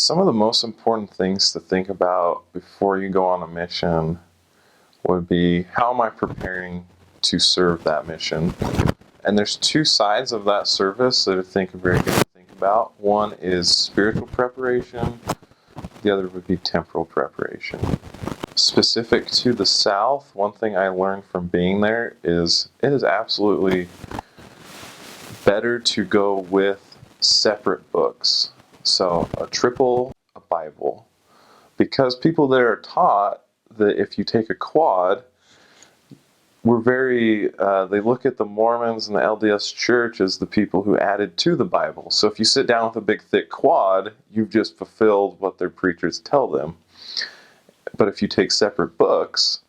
Some of the most important things to think about before you go on a mission would be, how am I preparing to serve that mission? And there's two sides of that service that I think are very good to think about. One is spiritual preparation. The other would be temporal preparation. Specific to the South, one thing I learned from being there is it is absolutely better to go with separate books. So a triple, a Bible. Because people there are taught that if you take a quad, they look at the Mormons and the LDS Church as the people who added to the Bible. So if you sit down with a big thick quad, you've just fulfilled what their preachers tell them. But if you take separate books,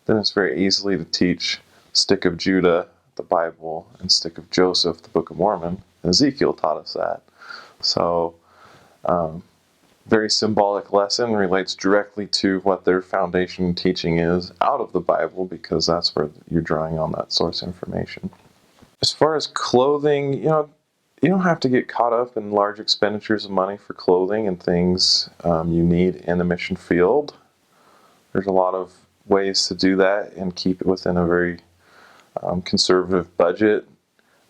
then it's very easily to teach Stick of Judah, the Bible, and Stick of Joseph, the Book of Mormon. And Ezekiel taught us that. So, very symbolic lesson, relates directly to what their foundation teaching is out of the Bible, because that's where you're drawing on that source information. As far as clothing, you don't have to get caught up in large expenditures of money for clothing and things you need in the mission field. There's a lot of ways to do that and keep it within a very conservative budget.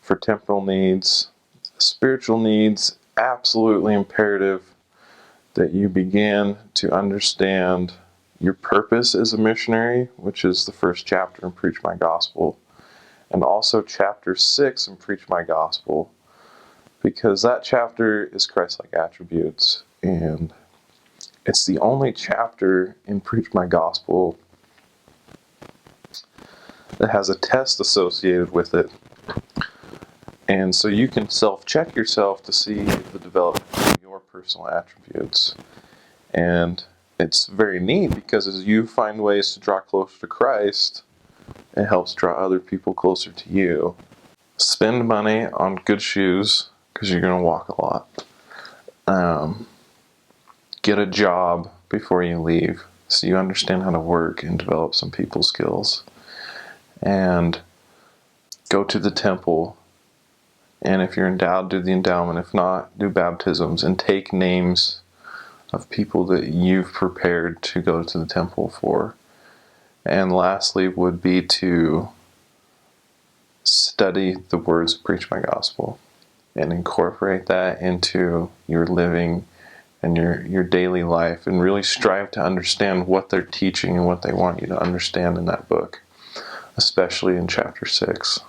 For temporal needs, spiritual needs, absolutely imperative that you begin to understand your purpose as a missionary, which is the first chapter in Preach My Gospel, and also chapter 6 in Preach My Gospel, because that chapter is Christ-like attributes, and it's the only chapter in Preach My Gospel that has a test associated with it. And so you can self-check yourself to see the development of your personal attributes. And it's very neat, because as you find ways to draw closer to Christ, it helps draw other people closer to you. Spend money on good shoes, because you're going to walk a lot. Get a job before you leave, so you understand how to work and develop some people skills. And go to the temple. And if you're endowed, do the endowment. If not, do baptisms and take names of people that you've prepared to go to the temple for. And lastly would be to study the words of Preach My Gospel and incorporate that into your living and your daily life, and really strive to understand what they're teaching and what they want you to understand in that book, especially in chapter 6.